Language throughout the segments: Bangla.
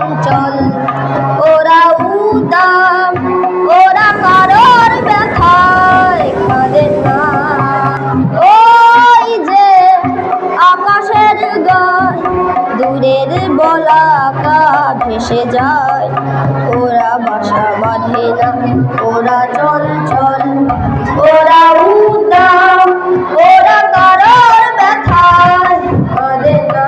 চঞ্চল, ওরা উদাম, ওরা কারোর ব্যথায় কাঁদে না। ওই যে আকাশের গায় দূরের বলাকা ভেসে যায়, ওরা বাসা বাঁধে না, ওরা চঞ্চল, ওরা উদাম, ওরা কারোর ব্যথায় কাঁদে না।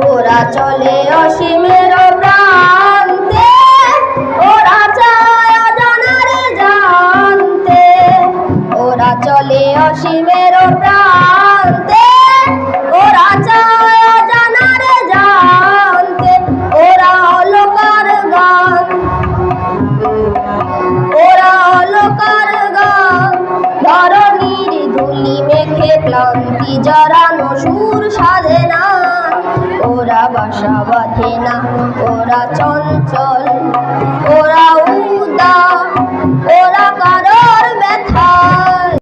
ওরা চলে অসীমের প্রান্তে, ওরা চায় অজানার জানতে, ওরা চলে অসীমের প্রান্তে, ওরা চায় অজানার জানতে, ওরা অলকার গান, ওরা অলকার গান, ধরণীর ধুলি মেখে ক্লান্তি জড়ানো সুর সাধে না, ওরা বাসা বাঁধে না, ওরা চঞ্চল, ওরা উদাম, ওরা কারোর ব্যথা